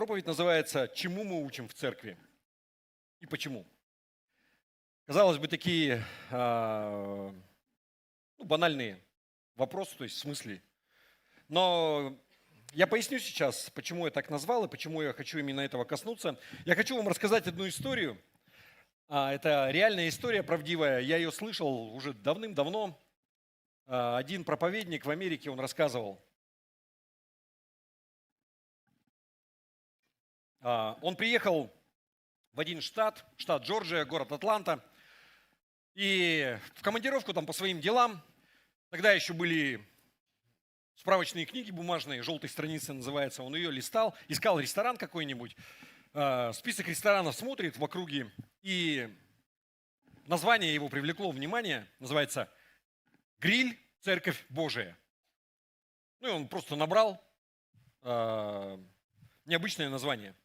Проповедь называется «Чему мы учим в церкви и почему?». Казалось бы, такие банальные вопросы, то есть в смысле. Но я поясню сейчас, почему я так назвал и почему я хочу именно этого коснуться. Я хочу вам рассказать одну историю. Это реальная история, правдивая. Я ее слышал уже давным-давно. Один проповедник в Америке, он рассказывал. Он приехал в один штат Джорджия, город Атланта, и в командировку там по своим делам. Тогда еще были справочные книги бумажные, желтой страницы называется. Он ее листал, искал ресторан какой-нибудь. Список ресторанов смотрит в округе, и название его привлекло внимание. Называется «Гриль, Церковь Божия». Ну и он просто набрал необычное название.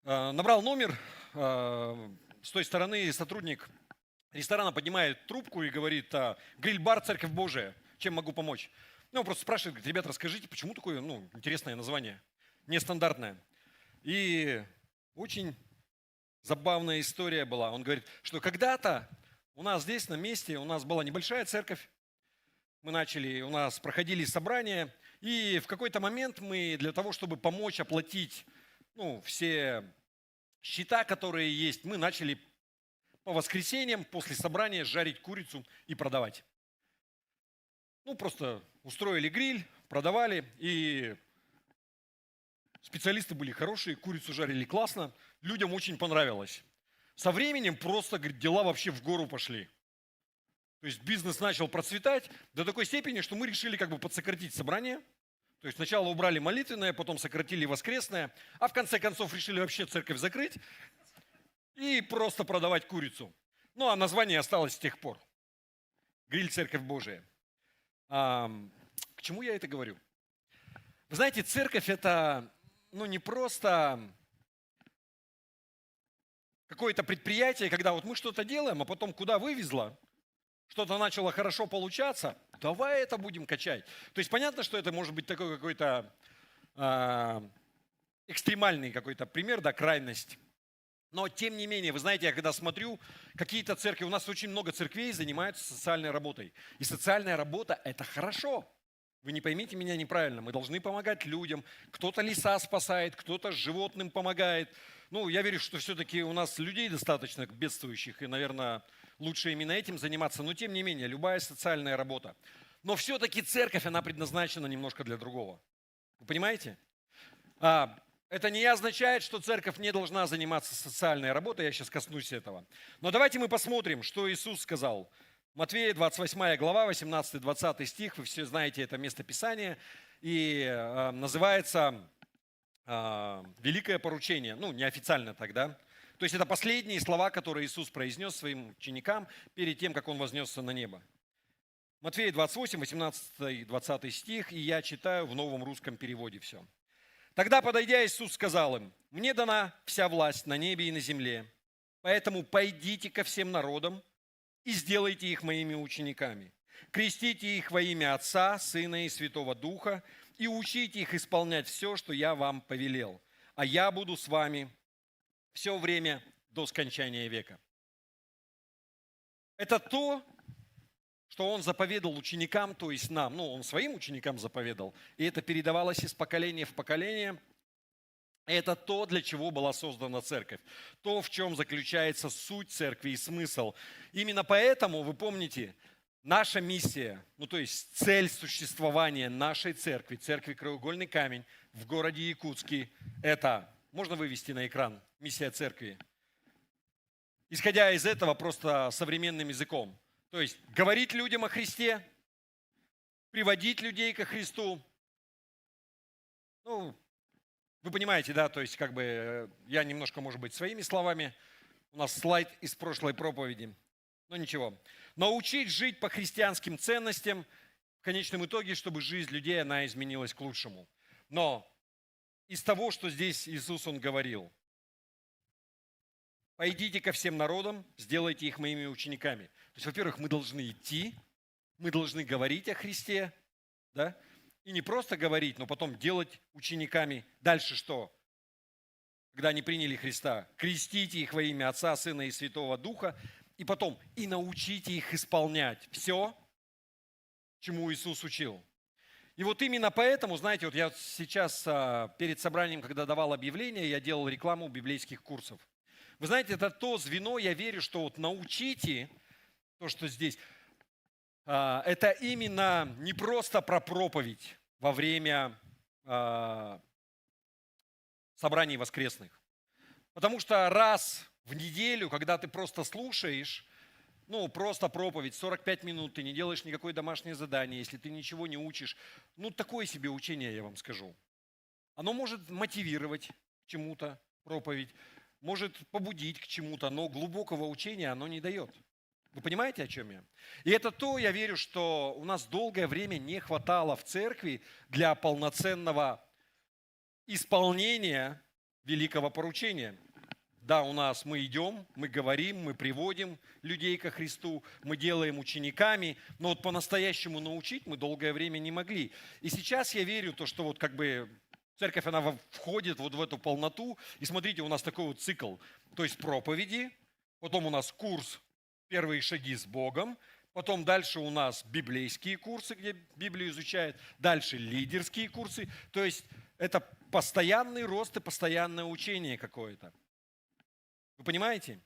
Набрал номер, с той стороны сотрудник ресторана поднимает трубку и говорит: «Гриль-бар, Церковь Божия, чем могу помочь?» Ну, он просто спрашивает, говорит: «Ребята, расскажите, почему такое интересное название, нестандартное?» И очень забавная история была. Он говорит, что когда-то у нас здесь на месте, у нас была небольшая церковь, у нас проходили собрания, и в какой-то момент мы для того, чтобы помочь оплатить все счета, которые есть, мы начали по воскресеньям после собрания жарить курицу и продавать. Просто устроили гриль, продавали, и специалисты были хорошие, курицу жарили классно, людям очень понравилось. Со временем просто, говорит, дела вообще в гору пошли. То есть бизнес начал процветать до такой степени, что мы решили подсократить собрание. То есть сначала убрали молитвенное, потом сократили воскресное, а в конце концов решили вообще церковь закрыть и просто продавать курицу. А название осталось с тех пор. Гриль, Церковь Божия. К чему я это говорю? Вы знаете, церковь это не просто какое-то предприятие, когда мы что-то делаем, а потом куда вывезло, что-то начало хорошо получаться, давай это будем качать. То есть понятно, что это может быть такой какой-то экстремальный какой-то пример, крайность. Но тем не менее, вы знаете, я когда смотрю какие-то церкви, у нас очень много церквей занимаются социальной работой. И социальная работа – это хорошо. Вы не поймите меня неправильно, мы должны помогать людям. Кто-то леса спасает, кто-то животным помогает. Я верю, что все-таки у нас людей достаточно бедствующих, и, наверное, лучше именно этим заниматься. Но тем не менее, любая социальная работа. Но все-таки церковь, она предназначена немножко для другого. Вы понимаете? Это не означает, что церковь не должна заниматься социальной работой, я сейчас коснусь этого. Но давайте мы посмотрим, что Иисус сказал. Матфея, 28 глава, 18-20 стих, вы все знаете это местописание, и называется «Великое поручение», неофициально тогда. То есть это последние слова, которые Иисус произнес своим ученикам перед тем, как Он вознесся на небо. Матфея 28, 18-20 стих, и я читаю в новом русском переводе все. «Тогда, подойдя, Иисус сказал им: «Мне дана вся власть на небе и на земле, поэтому пойдите ко всем народам и сделайте их моими учениками. Крестите их во имя Отца, Сына и Святого Духа, и учите их исполнять все, что я вам повелел. А я буду с вами все время до скончания века». Это то, что Он заповедал ученикам, то есть нам. Он своим ученикам заповедал, и это передавалось из поколения в поколение. Это то, для чего была создана церковь. То, в чем заключается суть церкви и смысл. Именно поэтому, вы помните, наша миссия, то есть цель существования нашей церкви, церкви «Краеугольный камень» в городе Якутске, это, можно вывести на экран, миссия церкви. Исходя из этого просто современным языком. То есть говорить людям о Христе, приводить людей ко Христу. Вы понимаете, да, то есть я немножко, может быть, своими словами. У нас слайд из прошлой проповеди, но ничего. Научить жить по христианским ценностям, в конечном итоге, чтобы жизнь людей, она изменилась к лучшему. Но из того, что здесь Иисус, Он говорил: «Пойдите ко всем народам, сделайте их моими учениками». То есть, во-первых, мы должны идти, мы должны говорить о Христе, да? И не просто говорить, но потом делать учениками. Дальше что? Когда они приняли Христа, крестите их во имя Отца, Сына и Святого Духа, и потом и научите их исполнять все, чему Иисус учил. И вот именно поэтому, знаете, вот я сейчас перед собранием, когда давал объявление, я делал рекламу библейских курсов. Вы знаете, это то звено, я верю, что вот научите, то, что здесь, это именно не просто про проповедь во время собраний воскресных. Потому что раз в неделю, когда ты просто слушаешь, просто проповедь, 45 минут, ты не делаешь никакое домашнее задание, если ты ничего не учишь, такое себе учение, я вам скажу. Оно может мотивировать к чему-то, проповедь, может побудить к чему-то, но глубокого учения оно не дает. Вы понимаете, о чем я? И это то, я верю, что у нас долгое время не хватало в церкви для полноценного исполнения великого поручения. Да, мы идем, мы говорим, мы приводим людей ко Христу, мы делаем учениками, но вот по-настоящему научить мы долгое время не могли. И сейчас я верю, что вот как бы церковь, она входит вот в эту полноту. И смотрите, у нас такой вот цикл. То есть проповеди, потом у нас курс «Первые шаги с Богом», потом дальше у нас библейские курсы, где Библию изучают, дальше лидерские курсы. То есть это постоянный рост и постоянное учение какое-то. Вы понимаете?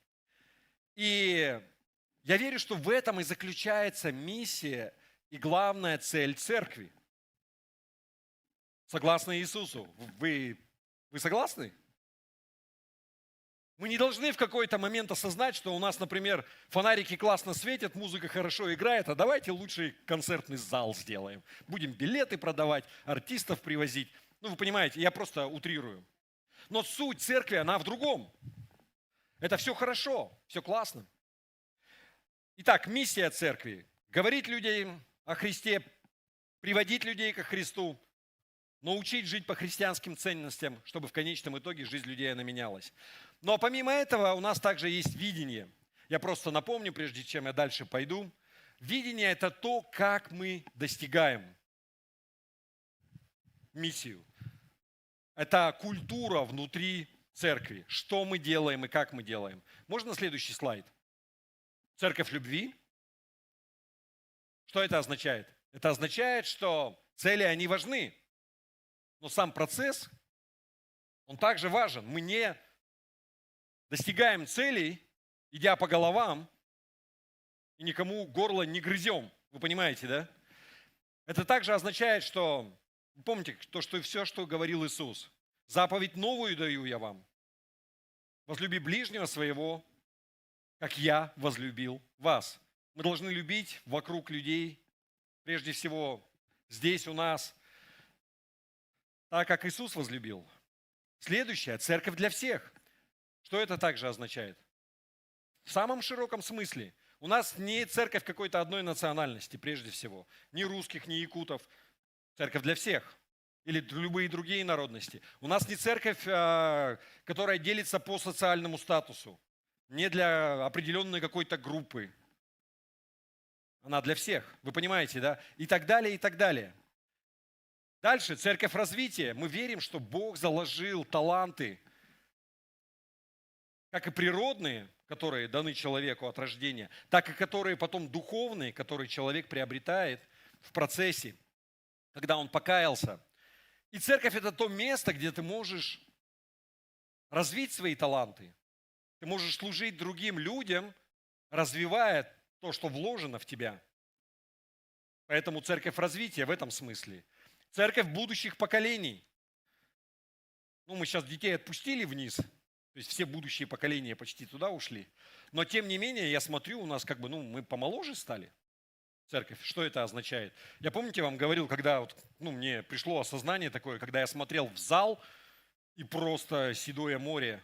И я верю, что в этом и заключается миссия и главная цель церкви. Согласно Иисусу. Вы согласны? Мы не должны в какой-то момент осознать, что у нас, например, фонарики классно светят, музыка хорошо играет, а давайте лучший концертный зал сделаем. Будем билеты продавать, артистов привозить. Вы понимаете, я просто утрирую. Но суть церкви, она в другом. Это все хорошо, все классно. Итак, миссия церкви. Говорить людям о Христе, приводить людей ко Христу, научить жить по христианским ценностям, чтобы в конечном итоге жизнь людей она менялась. Но помимо этого у нас также есть видение. Я просто напомню, прежде чем я дальше пойду. Видение – это то, как мы достигаем миссию. Это культура внутри церкви. Что мы делаем и как мы делаем. Можно следующий слайд? Церковь любви. Что это означает? Это означает, что цели, они важны. Но сам процесс, он также важен. Мы не достигаем целей, идя по головам, и никому горло не грызем. Вы понимаете, да? Это также означает, что, помните, все, что говорил Иисус. Заповедь новую даю я вам. Возлюби ближнего своего, как я возлюбил вас. Мы должны любить вокруг людей, прежде всего здесь у нас, так как Иисус возлюбил. Следующее – церковь для всех. Что это также означает? В самом широком смысле. У нас не церковь какой-то одной национальности, прежде всего. Ни русских, ни якутов. Церковь для всех. Или любые другие народности. У нас не церковь, которая делится по социальному статусу. Не для определенной какой-то группы. Она для всех. Вы понимаете, да? И так далее, и так далее. Дальше, церковь развития. Мы верим, что Бог заложил таланты, как и природные, которые даны человеку от рождения, так и которые потом духовные, которые человек приобретает в процессе, когда он покаялся. И церковь – это то место, где ты можешь развить свои таланты. Ты можешь служить другим людям, развивая то, что вложено в тебя. Поэтому церковь развития в этом смысле. Церковь будущих поколений. Мы сейчас детей отпустили вниз, то есть все будущие поколения почти туда ушли. Но тем не менее, я смотрю, у нас мы помоложе стали. Церковь, что это означает? Я, помните, вам говорил, когда мне пришло осознание такое, когда я смотрел в зал и просто седое море,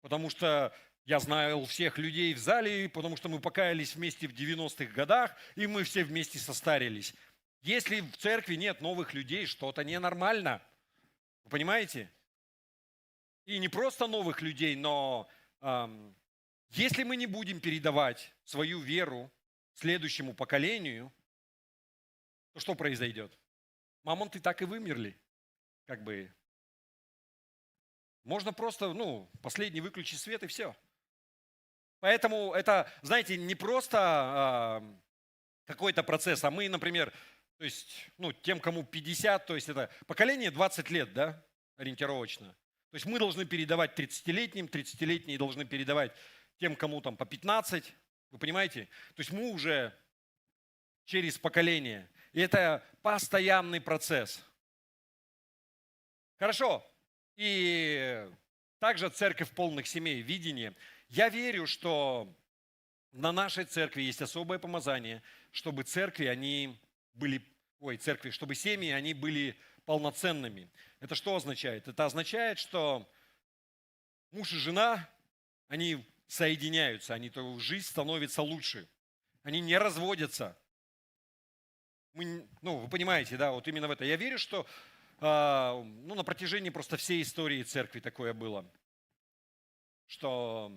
потому что я знаю всех людей в зале, потому что мы покаялись вместе в 90-х годах, и мы все вместе состарились. Если в церкви нет новых людей, что-то ненормально. Вы понимаете? И не просто новых людей, но если мы не будем передавать свою веру следующему поколению, то что произойдет? мамонты так и вымерли. Как бы можно просто, последний выключить свет и все. Поэтому это, знаете, не просто какой-то процесс, а мы, например, то есть, тем, кому 50, то есть это поколение 20 лет, да, ориентировочно. То есть мы должны передавать 30-летним, 30-летние должны передавать тем, кому там по 15, вы понимаете? То есть мы уже через поколение. И это постоянный процесс. Хорошо. И также церковь полных семей, видение. Я верю, что на нашей церкви есть особое помазание, чтобы чтобы семьи, они были полноценными. Это что означает? Это означает, что муж и жена, они соединяются, жизнь становится лучше. Они не разводятся. Вы понимаете, да, вот именно в это. Я верю, что на протяжении просто всей истории церкви такое было, что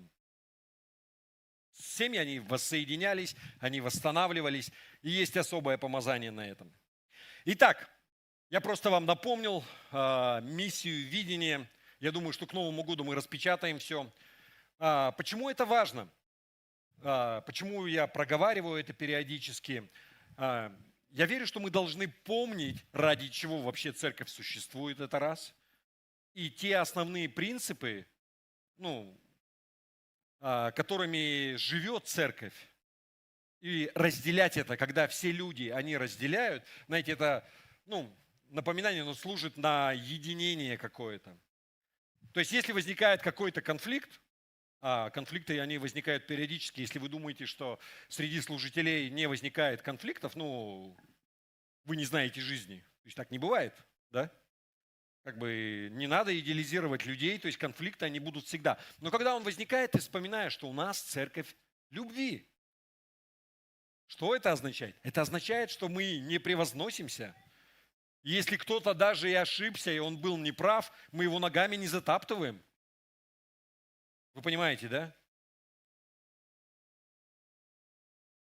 семьи, они воссоединялись, они восстанавливались, и есть особое помазание на этом. Итак, я просто вам напомнил миссию, видение. Я думаю, что к Новому году мы распечатаем все. Почему это важно? Почему я проговариваю это периодически? Я верю, что мы должны помнить, ради чего вообще церковь существует, это раз. И те основные принципы, которыми живет церковь. И разделять это, когда все люди, они разделяют, знаете, это, напоминание, но служит на единение какое-то. То есть, если возникает какой-то конфликт, конфликты, они возникают периодически. Если вы думаете, что среди служителей не возникает конфликтов, вы не знаете жизни. То есть так не бывает, да? Не надо идеализировать людей, то есть конфликты, они будут всегда. Но когда он возникает, ты вспоминаешь, что у нас церковь любви. Что это означает? Это означает, что мы не превозносимся. Если кто-то даже и ошибся, и он был неправ, мы его ногами не затаптываем. Вы понимаете, да?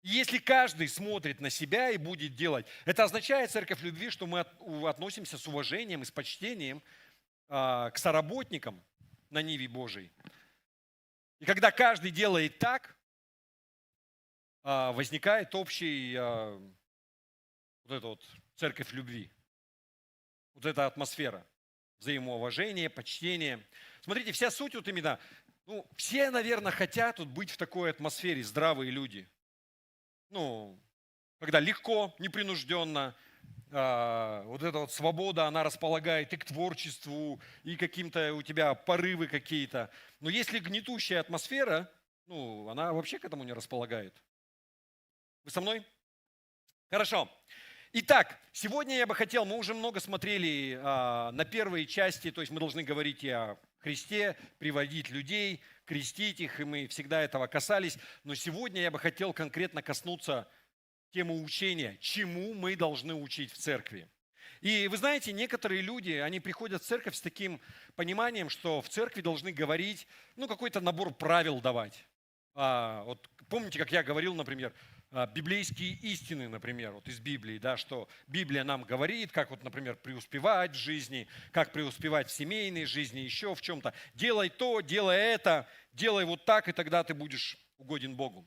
Если каждый смотрит на себя и будет делать, это означает, церковь любви, что мы относимся с уважением и с почтением к соработникам на Ниве Божией. И когда каждый делает так, возникает общий церковь любви. Вот эта атмосфера взаимоуважения, почтения. Смотрите, вся суть именно, все, наверное, хотят быть в такой атмосфере, здравые люди. Когда легко, непринужденно, свобода, она располагает и к творчеству, и каким-то у тебя порывы какие-то. Но если гнетущая атмосфера, она вообще к этому не располагает. Вы со мной? Хорошо. Итак, сегодня я бы хотел, мы уже много смотрели на первые части, то есть мы должны говорить и о Христе, приводить людей, крестить их, и мы всегда этого касались. Но сегодня я бы хотел конкретно коснуться темы учения, чему мы должны учить в церкви. И вы знаете, некоторые люди, они приходят в церковь с таким пониманием, что в церкви должны говорить, какой-то набор правил давать. Помните, как я говорил, например, библейские истины, например, из Библии, да, что Библия нам говорит, как например, преуспевать в жизни, как преуспевать в семейной жизни, еще в чем-то. Делай то, делай это, делай вот так, и тогда ты будешь угоден Богу.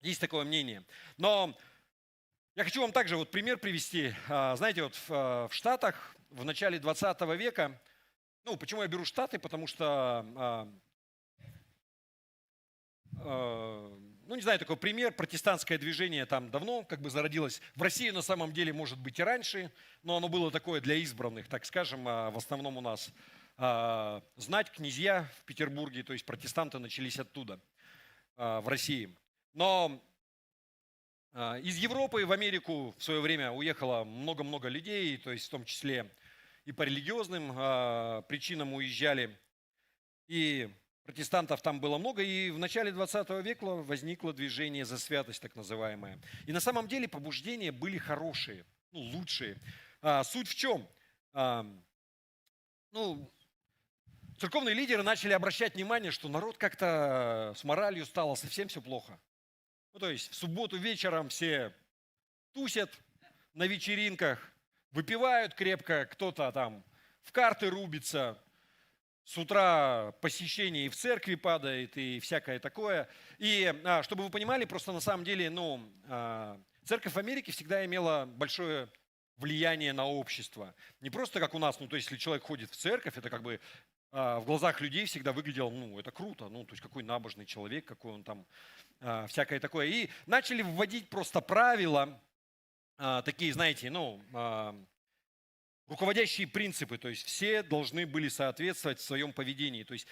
Есть такое мнение. Но я хочу вам также пример привести. Знаете, в Штатах в начале 20 века, почему я беру Штаты, потому что не знаю, такой пример, протестантское движение там давно зародилось. В России на самом деле, может быть, и раньше, но оно было такое для избранных, так скажем, в основном у нас знать, князья в Петербурге, то есть протестанты начались оттуда, в России. Но из Европы в Америку в свое время уехало много-много людей, то есть в том числе и по религиозным причинам уезжали, и протестантов там было много, и в начале 20 века возникло движение за святость, так называемое. И на самом деле побуждения были хорошие, лучшие. Суть в чем? Церковные лидеры начали обращать внимание, что народ как-то с моралью стало совсем все плохо. То есть в субботу вечером все тусят на вечеринках, выпивают крепко, кто-то там в карты рубится, с утра посещение и в церкви падает, и всякое такое. И чтобы вы понимали, просто на самом деле, церковь в Америке всегда имела большое влияние на общество. Не просто как у нас, то есть если человек ходит в церковь, это как бы в глазах людей всегда выглядело, это круто, то есть какой набожный человек, какой он там, всякое такое. И начали вводить просто правила, такие, знаете, руководящие принципы, то есть все должны были соответствовать в своем поведении. То есть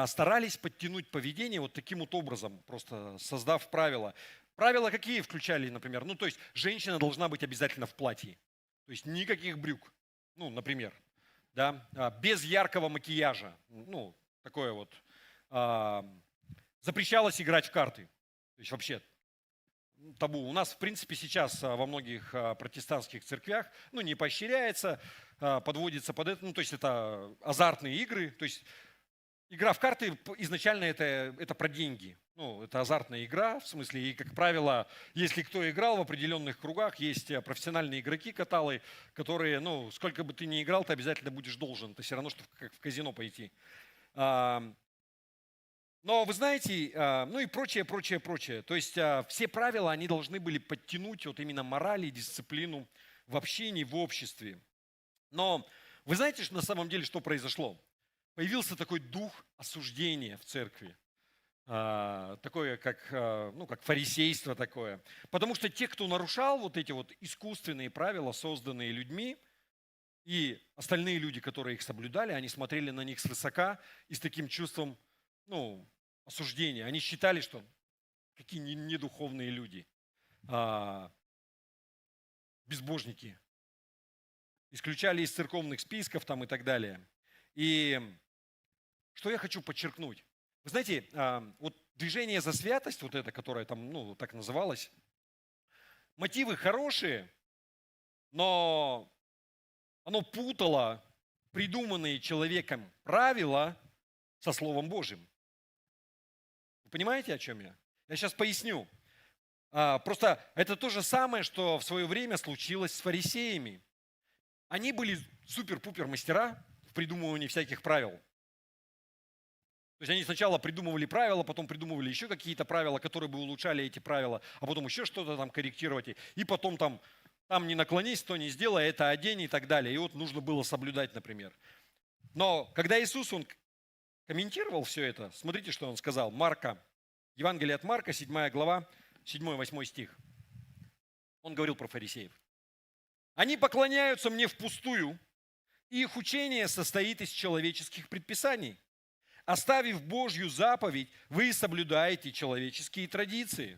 старались подтянуть поведение вот таким вот образом, просто создав правила. Правила какие включали, например? То есть женщина должна быть обязательно в платье. То есть никаких брюк, например, да, без яркого макияжа. Такое вот. Запрещалось играть в карты. То есть вообще табу. У нас, в принципе, сейчас во многих протестантских церквях, не поощряется, подводится под это, то есть это азартные игры, то есть игра в карты изначально это про деньги. Это азартная игра, в смысле, и, как правило, если кто играл в определенных кругах, есть профессиональные игроки, каталы, которые, сколько бы ты ни играл, ты обязательно будешь должен. Это все равно, что как в казино пойти. Но вы знаете, и прочее, прочее, прочее. То есть все правила, они должны были подтянуть вот именно мораль и дисциплину в общении, в обществе. Но вы знаете, что на самом деле, что произошло? Появился такой дух осуждения в церкви. Такое, как фарисейство такое. Потому что те, кто нарушал вот эти вот искусственные правила, созданные людьми, и остальные люди, которые их соблюдали, они смотрели на них свысока и с таким чувством, осуждения. Они считали, что какие недуховные люди, безбожники. Исключали из церковных списков там и так далее. И что я хочу подчеркнуть? Вы знаете, вот движение за святость, вот это, которое там, так называлось, мотивы хорошие, но оно путало придуманные человеком правила со Словом Божьим. Вы понимаете, о чем я? Я сейчас поясню. Просто это то же самое, что в свое время случилось с фарисеями. Они были супер-пупер мастера в придумывании всяких правил. То есть они сначала придумывали правила, потом придумывали еще какие-то правила, которые бы улучшали эти правила, а потом еще что-то там корректировать. И потом там не наклонись, то не сделай, это одень и так далее. И вот нужно было соблюдать, например. Но когда Иисус, Он комментировал все это, смотрите, что Он сказал. Евангелие от Марка, 7 глава, 7-8 стих. Он говорил про фарисеев. Они поклоняются мне впустую, и их учение состоит из человеческих предписаний. Оставив Божью заповедь, вы соблюдаете человеческие традиции.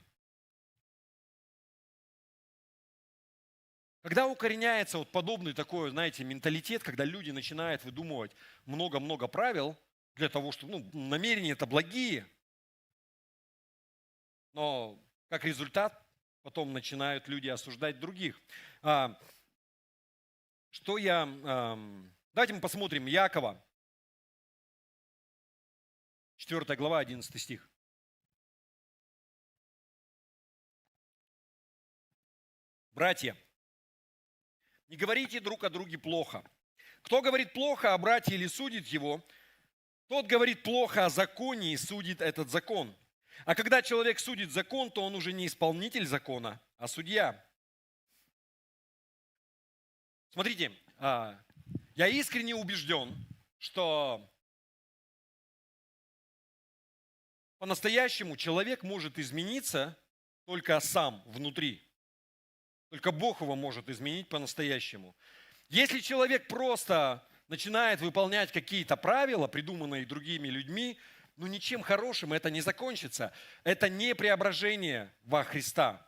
Когда укореняется вот подобный такой, знаете, менталитет, когда люди начинают выдумывать много-много правил для того, чтобы, намерения это благие, но как результат потом начинают люди осуждать других. Давайте мы посмотрим Иакова, 4 глава, 11 стих. Братья, не говорите друг о друге плохо. Кто говорит плохо о брате или судит его, тот говорит плохо о законе и судит этот закон. А когда человек судит закон, то он уже не исполнитель закона, а судья. Смотрите, я искренне убежден, что по-настоящему человек может измениться только сам, внутри. Только Бог его может изменить по-настоящему. Если человек просто начинает выполнять какие-то правила, придуманные другими людьми, ничем хорошим это не закончится. Это не преображение во Христа.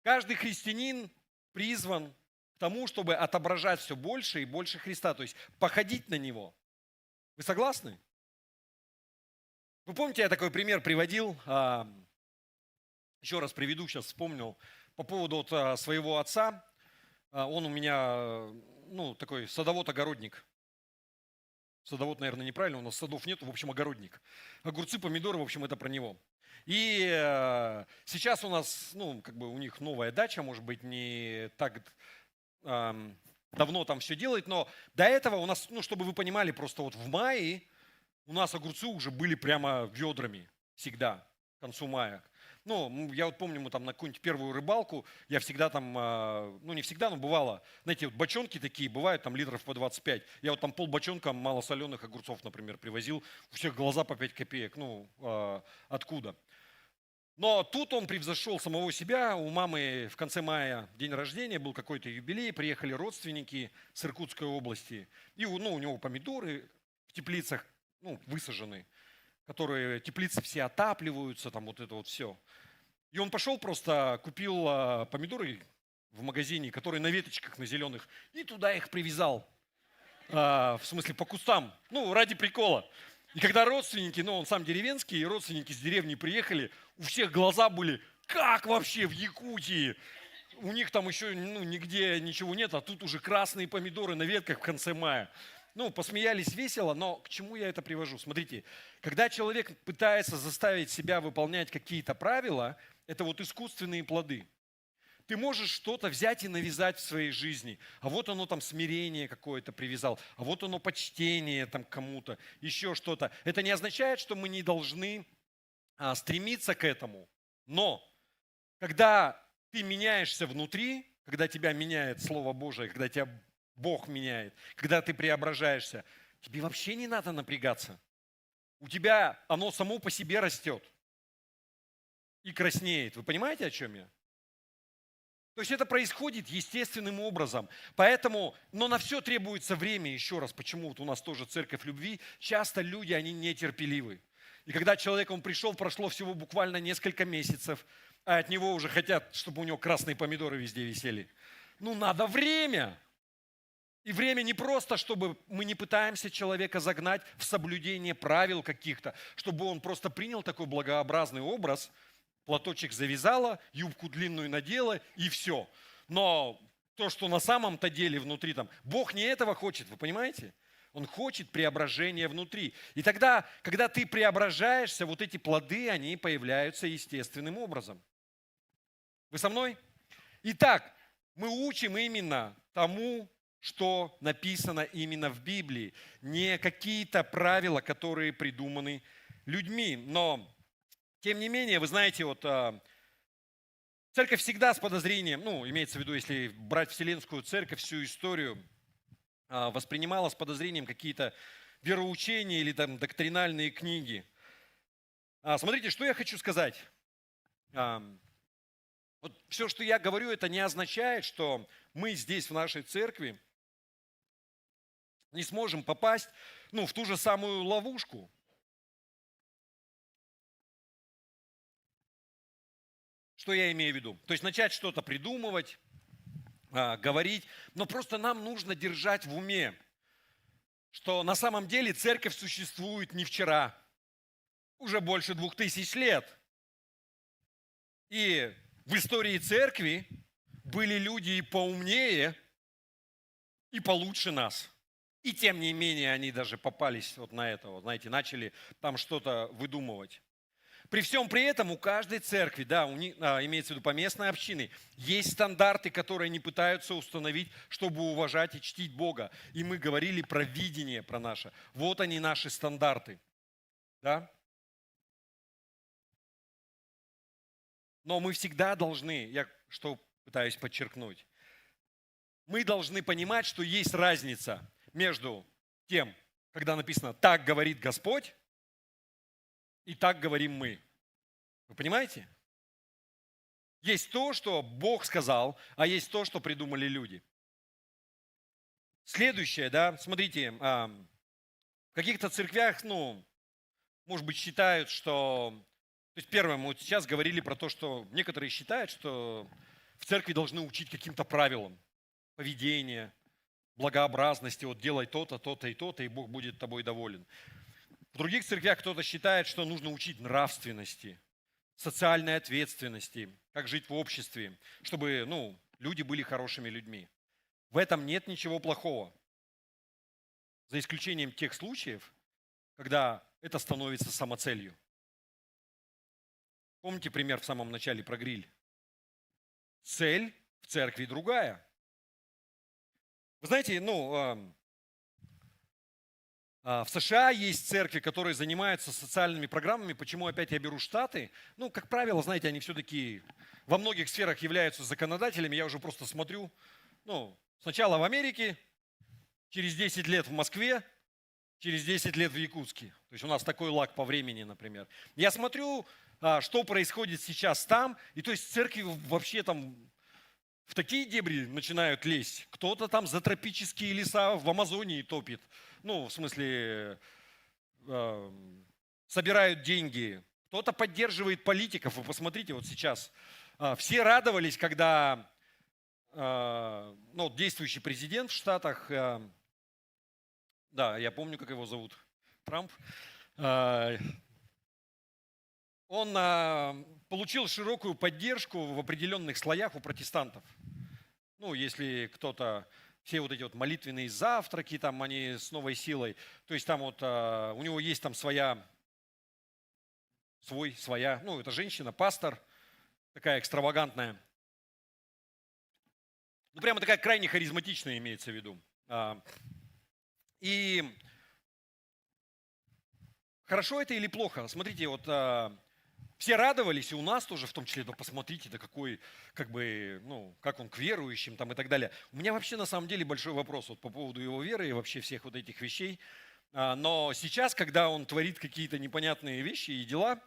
Каждый христианин призван к тому, чтобы отображать все больше и больше Христа, то есть походить на Него. Вы согласны? Вы помните, я такой пример приводил, еще раз приведу, сейчас вспомнил, по поводу своего отца. Он у меня, такой садовод-огородник. Садовод, наверное, неправильно, у нас садов нет, в общем, огородник. Огурцы, помидоры, в общем, это про него. И сейчас у нас, у них новая дача, может быть, не так давно там все делает, но до этого у нас, ну, чтобы вы понимали, просто вот в мае у нас огурцы уже были прямо ведрами всегда, к концу мая. Ну, я вот помню, мы там на какую-нибудь первую рыбалку, я всегда там, ну не всегда, но бывало, знаете, вот бочонки такие бывают, там литров по 25. Я вот там полбочонка малосоленых огурцов, например, привозил, у всех глаза по 5 копеек, ну, откуда? Но тут он превзошел самого себя. У мамы в конце мая день рождения, был какой-то юбилей, приехали родственники с Иркутской области. И ну, у него помидоры в теплицах ну, высажены, которые теплицы все отапливаются, там вот это вот все. И он пошел просто, купил помидоры в магазине, которые на веточках, на зеленых, и туда их привязал. В смысле по кустам, ну, ради прикола. И когда родственники, ну, он сам деревенский, и родственники с деревни приехали, у всех глаза были, как вообще в Якутии? У них там еще ну, нигде ничего нет, а тут уже красные помидоры на ветках в конце мая. Ну, посмеялись весело, но к чему я это привожу? Смотрите, когда человек пытается заставить себя выполнять какие-то правила, это вот искусственные плоды. Ты можешь что-то взять и навязать в своей жизни. А вот оно там смирение какое-то привязал, а вот оно почтение там кому-то, еще что-то. Это не означает, что мы не должны стремиться к этому. Но когда ты меняешься внутри, когда тебя меняет Слово Божие, когда тебя Бог меняет, когда ты преображаешься, тебе вообще не надо напрягаться. У тебя оно само по себе растет и краснеет. Вы понимаете, о чем я? То есть это происходит естественным образом. Поэтому, но на все требуется время, еще раз, почему вот у нас тоже церковь любви, часто люди, они нетерпеливы. И когда человек, он пришел, прошло всего буквально несколько месяцев, а от него уже хотят, чтобы у него красные помидоры везде висели. Ну, надо время. И время не просто, чтобы мы не пытаемся человека загнать в соблюдение правил каких-то, чтобы он просто принял такой благообразный образ, платочек завязала, юбку длинную надела и все. Но то, что на самом-то деле внутри там, Бог не этого хочет, вы понимаете? Он хочет преображения внутри. И тогда, когда ты преображаешься, вот эти плоды, они появляются естественным образом. Вы со мной? Итак, мы учим именно тому, что написано именно в Библии. Не какие-то правила, которые придуманы людьми. Но, тем не менее, вы знаете, вот церковь всегда с подозрением, ну, имеется в виду, если брать Вселенскую церковь, всю историю, воспринимала с подозрением какие-то вероучения или там доктринальные книги. Смотрите, что я хочу сказать. Вот все, что я говорю, это не означает, что мы здесь, в нашей церкви, не сможем попасть ну, в ту же самую ловушку. Что я имею в виду? То есть начать что-то придумывать, говорить, но просто нам нужно держать в уме, что на самом деле церковь существует не вчера, уже больше 2000 лет. И в истории церкви были люди и поумнее, и получше нас. И тем не менее они даже попались вот на это, вот, знаете, начали там что-то выдумывать. При всем при этом у каждой церкви, да, имеется в виду поместной общины, есть стандарты, которые они пытаются установить, чтобы уважать и чтить Бога. И мы говорили про видение, про наше. Вот они наши стандарты. Да? Но мы всегда должны, я что пытаюсь подчеркнуть, мы должны понимать, что есть разница между тем, когда написано «так говорит Господь», и так говорим мы. Вы понимаете? Есть то, что Бог сказал, а есть то, что придумали люди. Следующее, да, смотрите, в каких-то церквях, ну, может быть, считают, что... То есть первое, мы вот сейчас говорили про то, что некоторые считают, что в церкви должны учить каким-то правилам поведения, благообразности, вот делай то-то, то-то и то-то, и Бог будет тобой доволен. В других церквях кто-то считает, что нужно учить нравственности, социальной ответственности, как жить в обществе, чтобы ну, люди были хорошими людьми. В этом нет ничего плохого. За исключением тех случаев, когда это становится самоцелью. Помните пример в самом начале про гриль? Цель в церкви другая. Вы знаете, в США есть церкви, которые занимаются социальными программами. Почему опять я беру Штаты? Ну, как правило, знаете, они все-таки во многих сферах являются законодателями. Я уже просто смотрю, сначала в Америке, через 10 лет в Москве, через 10 лет в Якутске. То есть у нас такой лаг по времени, например. Я смотрю, что происходит сейчас там, и то есть церкви вообще там в такие дебри начинают лезть. Кто-то там за тропические леса в Амазонии топит. В смысле, собирают деньги. Кто-то поддерживает политиков. Вы посмотрите, вот сейчас. Все радовались, когда действующий президент в Штатах, да, я помню, как его зовут, Трамп, он получил широкую поддержку в определенных слоях у протестантов. Если кто-то, все вот эти вот молитвенные завтраки, там они с новой силой, то есть там вот у него есть там своя, это женщина, пастор, такая экстравагантная, прямо такая крайне харизматичная имеется в виду. И хорошо это или плохо? Смотрите, вот все радовались, и у нас тоже в том числе, да посмотрите, да какой, как он к верующим там и так далее. У меня вообще на самом деле большой вопрос вот по поводу его веры и вообще всех вот этих вещей. Но сейчас, когда он творит какие-то непонятные вещи и дела,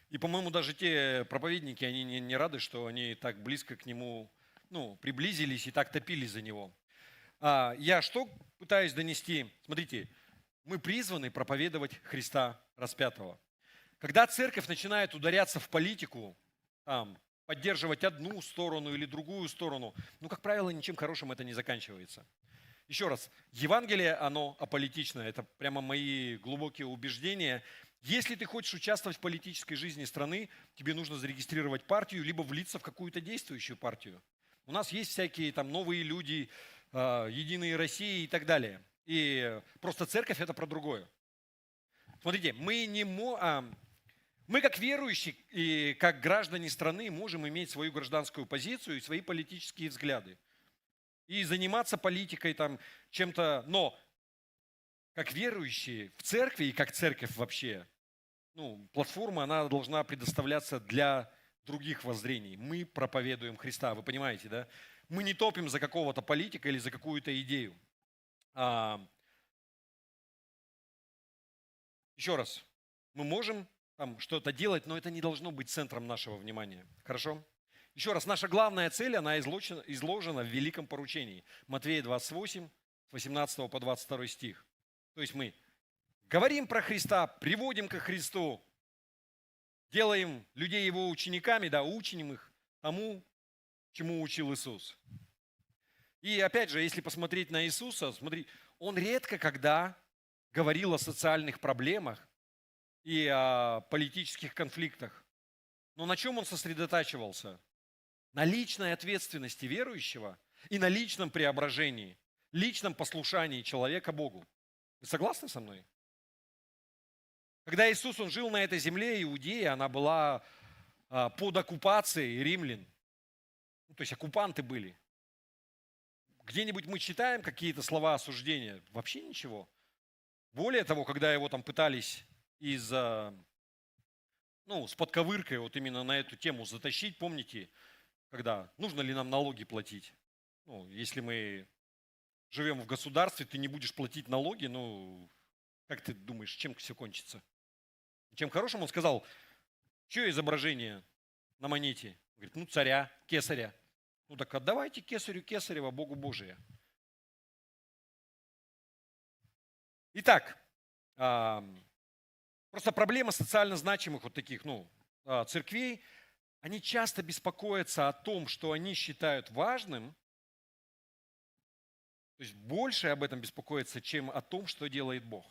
и, по-моему, даже те проповедники, они не рады, что они так близко к нему, приблизились и так топили за него. Я что пытаюсь донести? Смотрите, мы призваны проповедовать Христа распятого. Когда церковь начинает ударяться в политику, поддерживать одну сторону или другую сторону, как правило, ничем хорошим это не заканчивается. Еще раз, Евангелие, оно аполитичное, это прямо мои глубокие убеждения. Если ты хочешь участвовать в политической жизни страны, тебе нужно зарегистрировать партию, либо влиться в какую-то действующую партию. У нас есть всякие там новые люди, Единые России и так далее. И просто церковь это про другое. Смотрите, мы как верующие и как граждане страны можем иметь свою гражданскую позицию и свои политические взгляды. И заниматься политикой там чем-то, но как верующие в церкви и как церковь вообще, платформа, она должна предоставляться для других воззрений. Мы проповедуем Христа, вы понимаете, да? Мы не топим за какого-то политика или за какую-то идею. Еще раз, мы можем там что-то делать, но это не должно быть центром нашего внимания. Хорошо? Еще раз, наша главная цель, она изложена в великом поручении. Матфея 28, с 18 по 22 стих. То есть мы говорим про Христа, приводим ко Христу, делаем людей Его учениками, учим их тому, чему учил Иисус. И опять же, если посмотреть на Иисуса, Он редко когда говорил о социальных проблемах и о политических конфликтах. Но на чем Он сосредотачивался? На личной ответственности верующего и на личном преображении, личном послушании человека Богу. Вы согласны со мной? Когда Иисус, Он жил на этой земле, Иудея, она была под оккупацией римлян. То есть оккупанты были. Где-нибудь мы читаем какие-то слова осуждения? Вообще ничего. Более того, когда его там пытались с подковыркой вот именно на эту тему затащить, помните, когда нужно ли нам налоги платить? Если мы живем в государстве, ты не будешь платить налоги, как ты думаешь, чем все кончится? Чем хорошим? Он сказал, что изображение на монете? Говорит, царя, кесаря. Так отдавайте кесарю кесарева, Богу Божие. Итак, просто проблема социально значимых вот таких, церквей, они часто беспокоятся о том, что они считают важным, то есть больше об этом беспокоятся, чем о том, что делает Бог.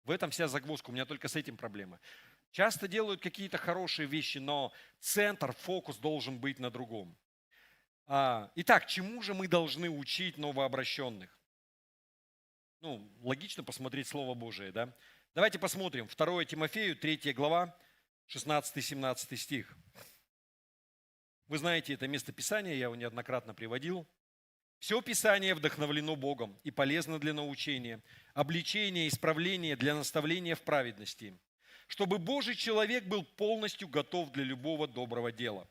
В этом вся загвоздка, у меня только с этим проблема. Часто делают какие-то хорошие вещи, но центр, фокус должен быть на другом. Итак, чему же мы должны учить новообращенных? Логично посмотреть Слово Божие, да? Давайте посмотрим. 2 Тимофею, 3 глава, 16-17 стих. Вы знаете это местописание, я его неоднократно приводил. Все Писание вдохновлено Богом и полезно для научения, обличения, исправления, для наставления в праведности, чтобы Божий человек был полностью готов для любого доброго дела.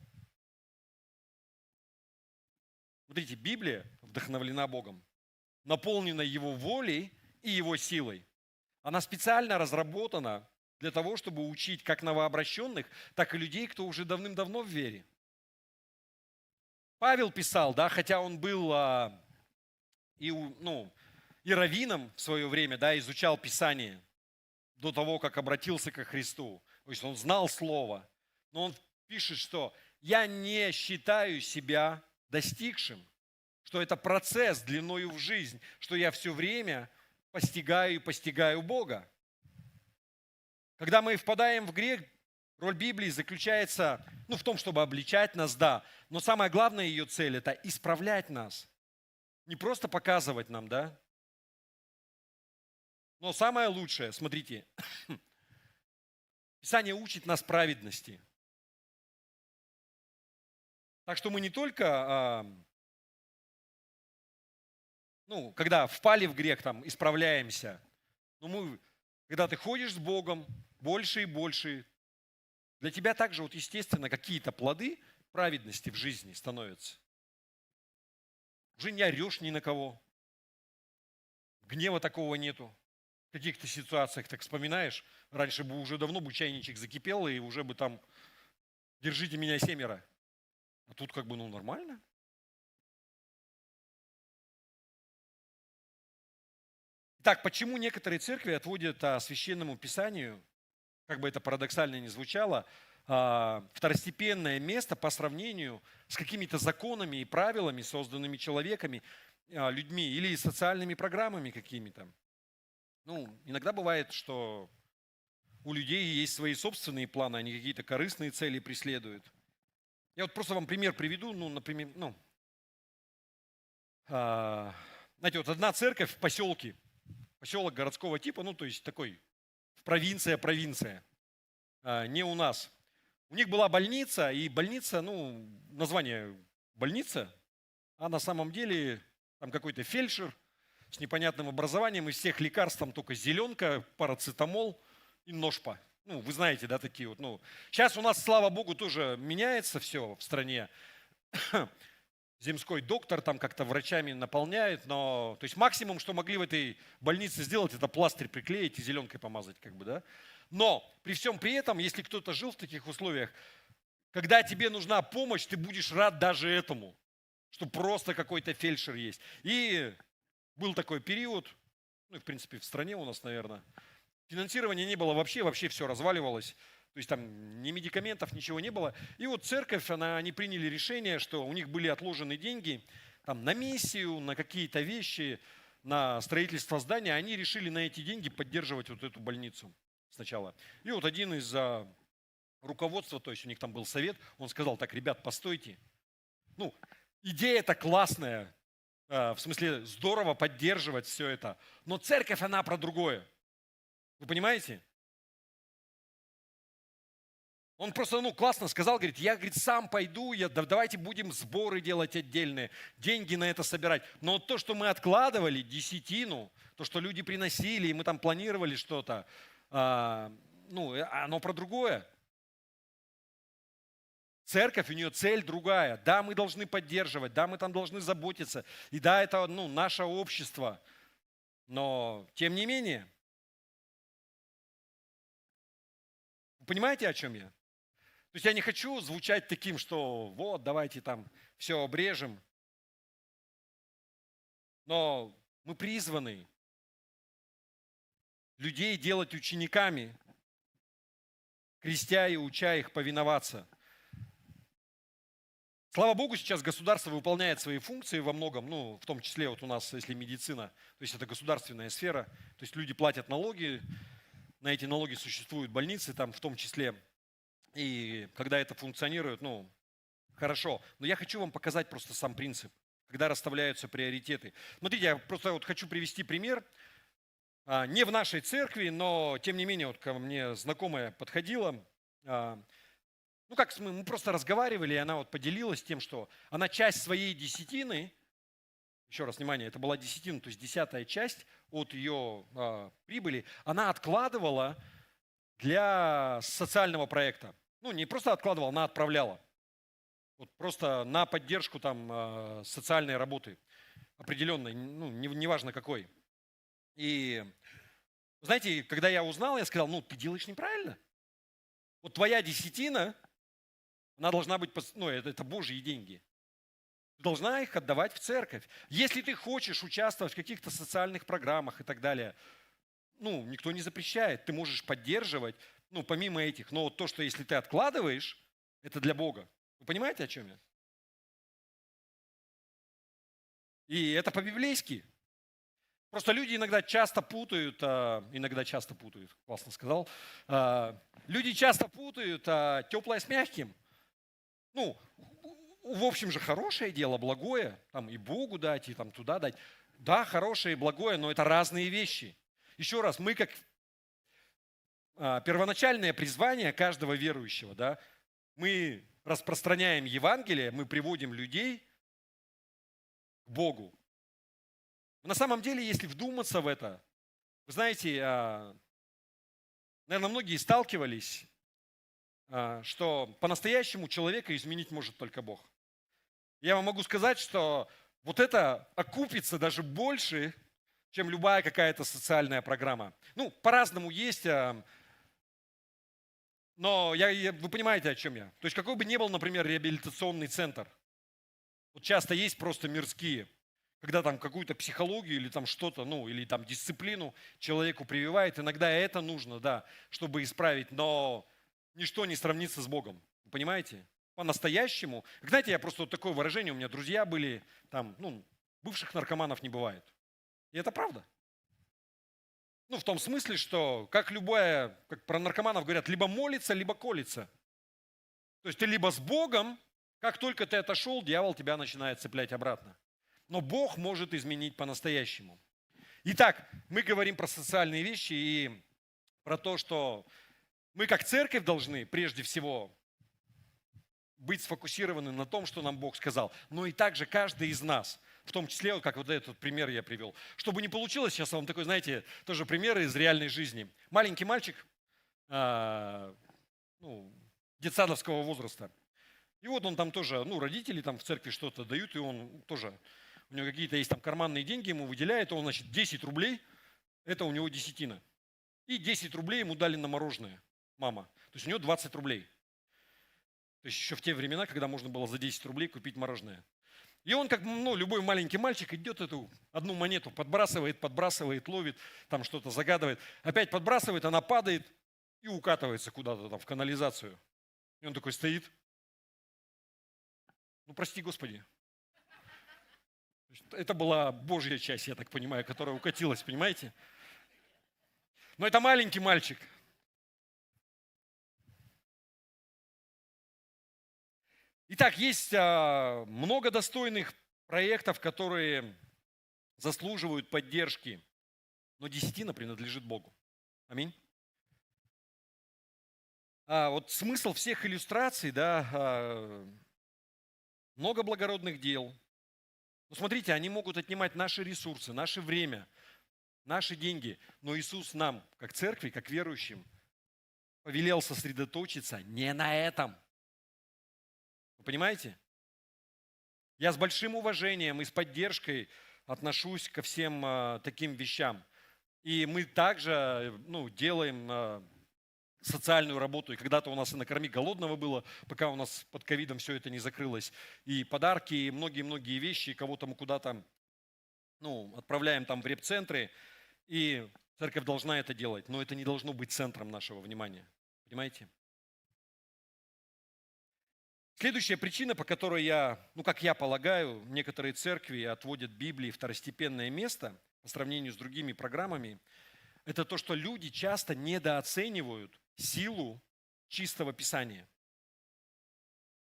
Смотрите, Библия вдохновлена Богом, наполнена Его волей и Его силой. Она специально разработана для того, чтобы учить как новообращенных, так и людей, кто уже давным-давно в вере. Павел писал, да, хотя он был и раввином в свое время, да, изучал Писание до того, как обратился ко Христу. То есть он знал Слово. Но он пишет, что «я не считаю себя достигшим», что это процесс длиною в жизнь, что я все время постигаю и постигаю Бога. Когда мы впадаем в грех, роль Библии заключается в том, чтобы обличать нас, да, но самая главная ее цель – это исправлять нас. Не просто показывать нам, да. Но самое лучшее, смотрите, Писание учит нас праведности. Так что мы не только, когда впали в грех, там, исправляемся, но когда ты ходишь с Богом больше и больше, для тебя также, естественно, какие-то плоды праведности в жизни становятся. Уже не орешь ни на кого. Гнева такого нету. В каких-то ситуациях так вспоминаешь, раньше бы уже давно бы чайничек закипел, и уже бы там «держите меня 7». А тут нормально. Итак, почему некоторые церкви отводят Священному Писанию, как бы это парадоксально ни звучало, второстепенное место по сравнению с какими-то законами и правилами, созданными человеками, людьми или социальными программами какими-то? Иногда бывает, что у людей есть свои собственные планы, они какие-то корыстные цели преследуют. Я просто вам пример приведу, например, знаете, одна церковь в поселке, поселок городского типа, то есть такой провинция, не у нас. У них была больница, и больница, название больница, а на самом деле там какой-то фельдшер с непонятным образованием, из всех лекарств там только зеленка, парацетамол и ножпа. Вы знаете, да, такие вот. Сейчас у нас, слава богу, тоже меняется все в стране. Земской доктор там как-то врачами наполняет, то есть максимум, что могли в этой больнице сделать, это пластырь приклеить и зеленкой помазать, да. Но при всем при этом, если кто-то жил в таких условиях, когда тебе нужна помощь, ты будешь рад даже этому, что просто какой-то фельдшер есть. И был такой период, в принципе, в стране у нас, наверное, финансирования не было вообще все разваливалось. То есть там ни медикаментов, ничего не было. И церковь, они приняли решение, что у них были отложены деньги там, на миссию, на какие-то вещи, на строительство здания. Они решили на эти деньги поддерживать эту больницу сначала. И один из руководства, то есть у них там был совет, он сказал: так, ребят, постойте. Идея-то классная, в смысле здорово поддерживать все это, но церковь, она про другое. Вы понимаете? Он просто, классно сказал, говорит, я, сам пойду, давайте будем сборы делать отдельные, деньги на это собирать. Но то, что мы откладывали, десятину, то, что люди приносили, и мы там планировали что-то, оно про другое. Церковь, у нее цель другая. Да, мы должны поддерживать, да, мы там должны заботиться. И да, это, наше общество. Но, тем не менее, вы понимаете, о чем я? То есть я не хочу звучать таким, что давайте там все обрежем. Но мы призваны людей делать учениками, крестя и уча их повиноваться. Слава Богу, сейчас государство выполняет свои функции во многом, в том числе у нас, если медицина, то есть это государственная сфера, то есть люди платят налоги, на эти налоги существуют больницы там в том числе, и когда это функционирует, хорошо. Но я хочу вам показать просто сам принцип, когда расставляются приоритеты. Смотрите, я просто хочу привести пример, не в нашей церкви, но тем не менее ко мне знакомая подходила, мы просто разговаривали, и она поделилась тем, что она часть своей десятины Еще раз, внимание, это была десятина, то есть 10-я часть от ее прибыли, она откладывала для социального проекта. Ну, не просто откладывала, она отправляла. Вот просто на поддержку там социальной работы определенной, ну, неважно какой. И знаете, когда я узнал, я сказал, ну, ты делаешь неправильно. Вот твоя десятина, она должна быть, ну, это Божьи деньги. Ты должна их отдавать в церковь. Если ты хочешь участвовать в каких-то социальных программах и так далее, ну, никто не запрещает. Ты можешь поддерживать, ну, помимо этих. Но вот то, что если ты откладываешь, это для Бога. Вы понимаете, о чем я? И это по-библейски. Просто люди иногда часто путают, классно сказал, люди часто путают теплое с мягким. Ну, в общем же, хорошее дело, благое, там и Богу дать, и там туда дать. Да, хорошее и благое, но это разные вещи. Еще раз, мы как первоначальное призвание каждого верующего, да, мы распространяем Евангелие, мы приводим людей к Богу. На самом деле, если вдуматься в это, вы знаете, наверное, многие сталкивались, что по-настоящему человека изменить может только Бог. Я вам могу сказать, что вот это окупится даже больше, чем любая какая-то социальная программа. Ну, по-разному есть, но вы понимаете, о чем я. То есть какой бы ни был, например, реабилитационный центр, вот часто есть просто мирские, когда там какую-то психологию или там что-то, ну, или там дисциплину человеку прививает, иногда это нужно, да, чтобы исправить, но ничто не сравнится с Богом. Вы понимаете? По-настоящему. Знаете, я просто вот такое выражение, у меня друзья были, там, ну, бывших наркоманов не бывает. И это правда. Ну, в том смысле, что, как любое, как про наркоманов говорят, либо молится, либо колется. То есть ты либо с Богом, как только ты отошел, дьявол тебя начинает цеплять обратно. Но Бог может изменить по-настоящему. Итак, мы говорим про социальные вещи и про то, что мы как церковь должны прежде всего быть сфокусированы на том, что нам Бог сказал. Но и также каждый из нас, в том числе, вот как вот этот пример я привел. Чтобы не получилось, сейчас вам такой, знаете, тоже примеры из реальной жизни. Маленький мальчик, детсадовского возраста. И вот он там тоже, ну, родители там в церкви что-то дают, и он тоже, у него какие-то есть там карманные деньги, ему выделяет, он, значит, 10 рублей, это у него десятина. И 10 рублей ему дали на мороженое, мама. То есть у него 20 рублей. То есть еще в те времена, когда можно было за 10 рублей купить мороженое. И он, как любой маленький мальчик, идет эту одну монету, подбрасывает, ловит, там что-то загадывает. Опять подбрасывает, она падает и укатывается куда-то там в канализацию. И он такой стоит. Ну, прости, Господи. Это была Божья часть, я так понимаю, которая укатилась, понимаете? Но это маленький мальчик. Итак, есть много достойных проектов, которые заслуживают поддержки, но десятина принадлежит Богу. Аминь. Вот смысл всех иллюстраций, да, много благородных дел. Но смотрите, они могут отнимать наши ресурсы, наше время, наши деньги. Но Иисус нам, как церкви, как верующим, повелел сосредоточиться не на этом. Вы понимаете? Я с большим уважением и с поддержкой отношусь ко всем таким вещам. И мы также делаем социальную работу. И когда-то у нас и накорми голодного было, пока у нас под ковидом все это не закрылось. И подарки, и многие-многие вещи. Кого-то мы куда-то отправляем там в реп-центры. И церковь должна это делать. Но это не должно быть центром нашего внимания. Понимаете? Следующая причина, по которой как я полагаю, некоторые церкви отводят Библии второстепенное место по сравнению с другими программами, это то, что люди часто недооценивают силу чистого Писания.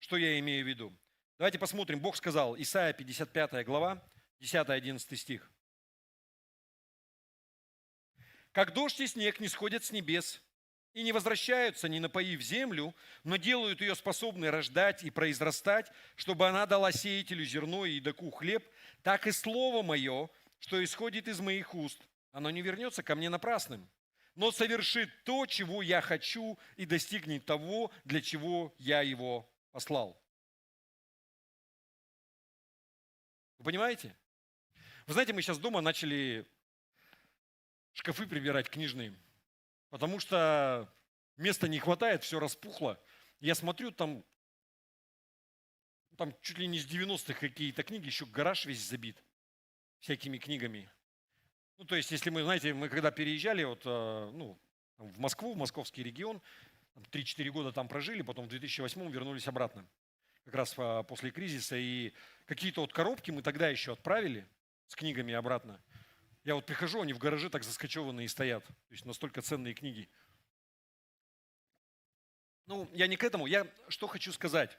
Что я имею в виду? Давайте посмотрим. Бог сказал, Исайя 55 глава, 10-11 стих. «Как дождь и снег не сходят с небес и не возвращаются, не напоив землю, но делают ее способной рождать и произрастать, чтобы она дала сеятелю зерно и едоку хлеб, так и слово мое, что исходит из моих уст, оно не вернется ко мне напрасным, но совершит то, чего я хочу, и достигнет того, для чего я его послал». Вы понимаете? Вы знаете, мы сейчас дома начали шкафы прибирать книжные, потому что места не хватает, все распухло. Я смотрю, там чуть ли не с 90-х какие-то книги, еще гараж весь забит всякими книгами. Ну, то есть, если мы, знаете, мы когда переезжали в Москву, в московский регион, 3-4 года там прожили, потом в 2008 вернулись обратно, как раз после кризиса, и какие-то вот коробки мы тогда еще отправили с книгами обратно. Я вот прихожу, они в гараже так заскочеванные стоят, то есть настолько ценные книги. Ну, я не к этому, я что хочу сказать.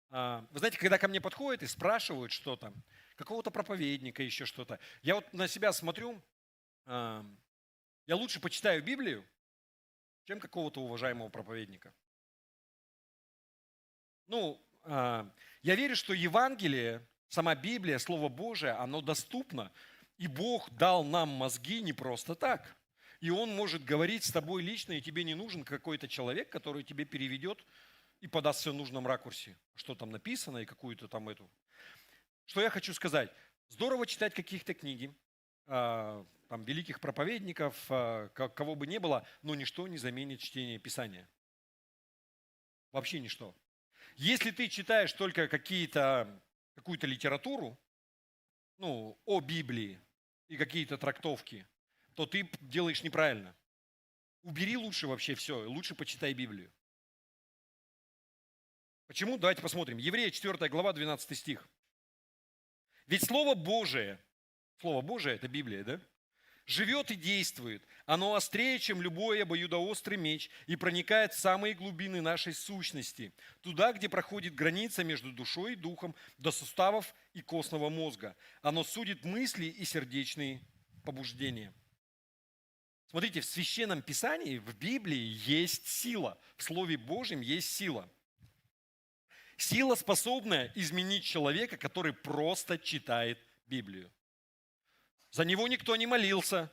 Вы знаете, когда ко мне подходят и спрашивают что-то, какого-то проповедника, еще что-то, я вот на себя смотрю, я лучше почитаю Библию, чем какого-то уважаемого проповедника. Я верю, что Евангелие, сама Библия, Слово Божие, оно доступно, и Бог дал нам мозги не просто так. И Он может говорить с тобой лично, и тебе не нужен какой-то человек, который тебе переведет и подаст все в нужном ракурсе, что там написано и какую-то там эту. Что я хочу сказать? Здорово читать каких-то книги, там, великих проповедников, кого бы ни было, но ничто не заменит чтение Писания. Вообще ничто. Если ты читаешь только какую-то литературу, о Библии и какие-то трактовки, то ты делаешь неправильно. Убери лучше вообще все, лучше почитай Библию. Почему? Давайте посмотрим. Еврея 4 глава, 12 стих. Ведь Слово Божие это Библия, да? Живет и действует. Оно острее, чем любой обоюдоострый меч, и проникает в самые глубины нашей сущности, туда, где проходит граница между душой и духом, до суставов и костного мозга. Оно судит мысли и сердечные побуждения. Смотрите, в Священном Писании, в Библии есть сила. В Слове Божьем есть сила. Сила, способная изменить человека, который просто читает Библию. За него никто не молился,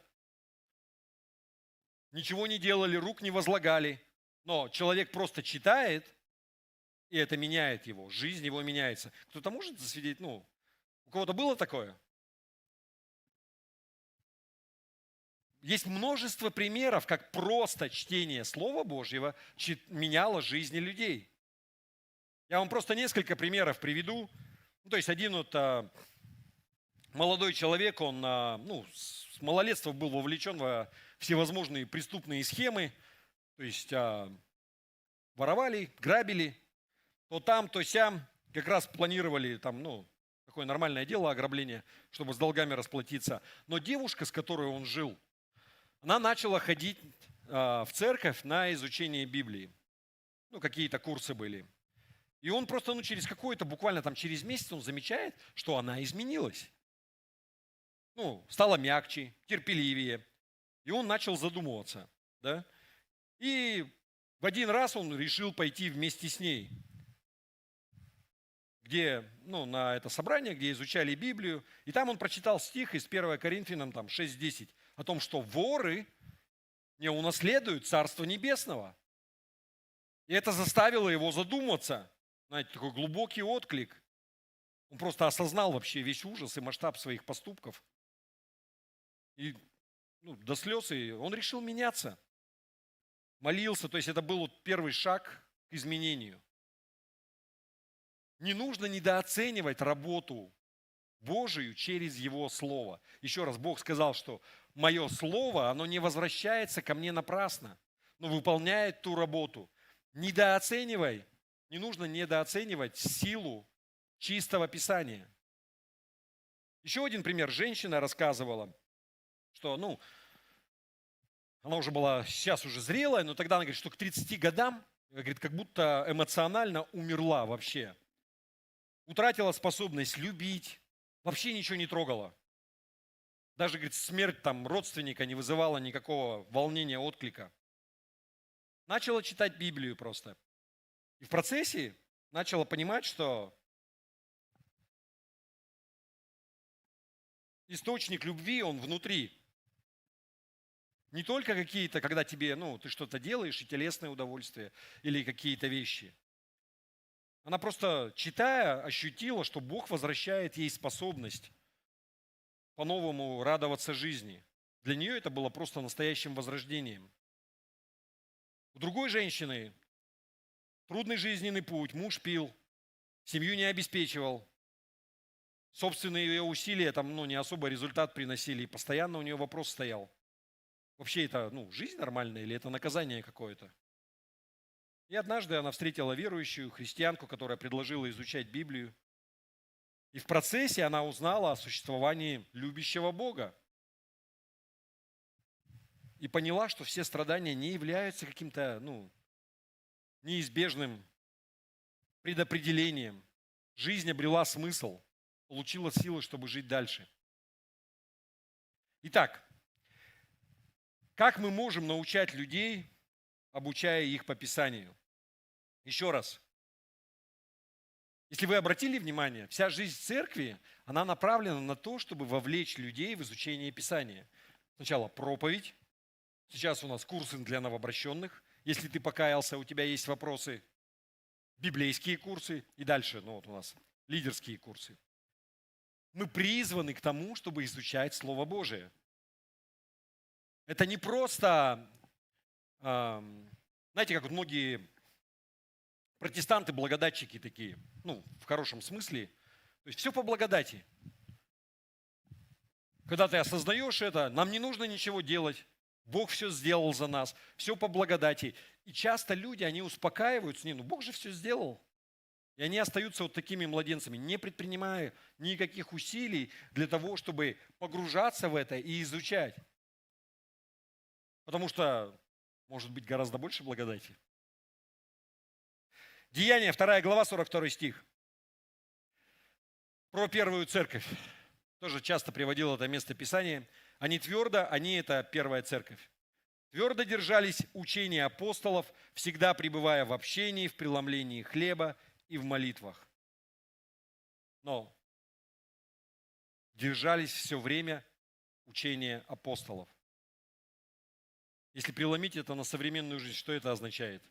ничего не делали, рук не возлагали. Но человек просто читает, и это меняет его, жизнь его меняется. Кто-то может засвидетельствовать? У кого-то было такое? Есть множество примеров, как просто чтение Слова Божьего меняло жизни людей. Я вам просто несколько примеров приведу. То есть один молодой человек, он с малолетства был вовлечен во всевозможные преступные схемы, то есть воровали, грабили, то там, то сям, как раз планировали такое нормальное дело, ограбление, чтобы с долгами расплатиться. Но девушка, с которой он жил, она начала ходить в церковь на изучение Библии. Какие-то курсы были. И он просто, буквально через месяц он замечает, что она изменилась. Стала мягче, терпеливее. И он начал задумываться, да. И в один раз он решил пойти вместе с ней, на это собрание, где изучали Библию. И там он прочитал стих из 1 Коринфянам 6:10 о том, что воры не унаследуют Царство Небесного. И это заставило его задуматься. Знаете, такой глубокий отклик. Он просто осознал вообще весь ужас и масштаб своих поступков. И до слез, и он решил меняться. Молился, то есть это был первый шаг к изменению. Не нужно недооценивать работу Божию через Его Слово. Еще раз, Бог сказал, что мое Слово, оно не возвращается ко мне напрасно, но выполняет ту работу. Не нужно недооценивать силу чистого Писания. Еще один пример. Женщина рассказывала, что, она уже была сейчас уже зрелая, но тогда она говорит, что к 30 годам, говорит, как будто эмоционально умерла вообще. Утратила способность любить, вообще ничего не трогала. Даже, говорит, смерть родственника не вызывала никакого волнения, отклика. начала читать Библию просто. И в процессе начала понимать, что источник любви, он внутри. Не только какие-то, когда тебе, ты что-то делаешь, и телесное удовольствие, или какие-то вещи. Она просто, читая, ощутила, что Бог возвращает ей способность по-новому радоваться жизни. Для нее это было просто настоящим возрождением. У другой женщины трудный жизненный путь, муж пил, семью не обеспечивал, собственные ее усилия там, не особо результат приносили, и постоянно у нее вопрос стоял. Вообще это, жизнь нормальная или это наказание какое-то? И однажды она встретила верующую христианку, которая предложила изучать Библию. И в процессе она узнала о существовании любящего Бога. И поняла, что все страдания не являются каким-то, неизбежным предопределением. Жизнь обрела смысл, получила силы, чтобы жить дальше. Итак, как мы можем научать людей, обучая их по Писанию? Еще раз. Если вы обратили внимание, вся жизнь церкви, она направлена на то, чтобы вовлечь людей в изучение Писания. Сначала проповедь. Сейчас у нас курсы для новообращенных. Если ты покаялся, у тебя есть вопросы. Библейские курсы. И дальше, у нас лидерские курсы. Мы призваны к тому, чтобы изучать Слово Божие. Это не просто, знаете, как вот многие протестанты-благодатчики такие, в хорошем смысле. То есть все по благодати. Когда ты осознаешь это, нам не нужно ничего делать. Бог все сделал за нас. Все по благодати. И часто люди, они успокаиваются. Бог же все сделал. И они остаются вот такими младенцами, не предпринимая никаких усилий для того, чтобы погружаться в это и изучать. Потому что может быть гораздо больше благодати. Деяния, 2 глава, 42 стих. Про первую церковь. Тоже часто приводил это место Писания. Они это первая церковь. Твердо держались учения апостолов, всегда пребывая в общении, в преломлении хлеба и в молитвах. Но держались все время учения апостолов. Если преломить это на современную жизнь, что это означает?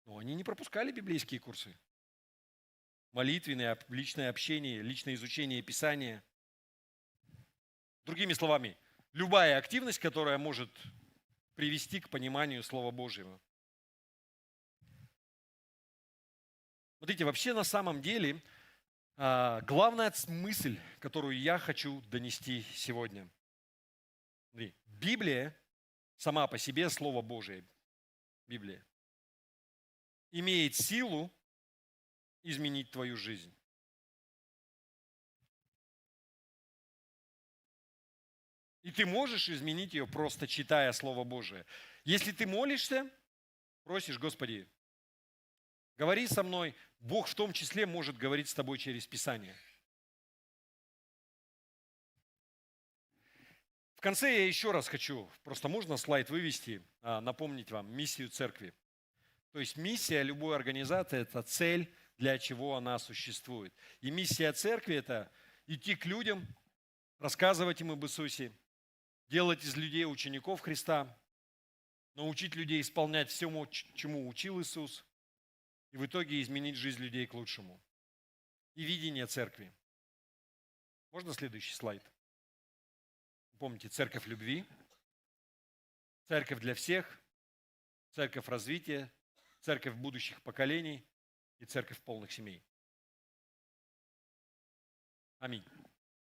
Они не пропускали библейские курсы. Молитвенное, личное общение, личное изучение Писания. Другими словами, любая активность, которая может привести к пониманию Слова Божьего. Смотрите, вообще на самом деле главная мысль, которую я хочу донести сегодня. Смотри, Библия сама по себе, Слово Божие, Библия, имеет силу изменить твою жизнь. И ты можешь изменить ее, просто читая Слово Божие. Если ты молишься, просишь, Господи, говори со мной, Бог в том числе может говорить с тобой через Писание. В конце я еще раз хочу, просто можно слайд вывести, напомнить вам миссию церкви. То есть миссия любой организации – это цель, для чего она существует. И миссия церкви – это идти к людям, рассказывать им об Иисусе, делать из людей учеников Христа, научить людей исполнять всему, чему учил Иисус, и в итоге изменить жизнь людей к лучшему. И видение церкви. Можно следующий слайд? Помните, церковь любви, церковь для всех, церковь развития, церковь будущих поколений и церковь полных семей. Аминь.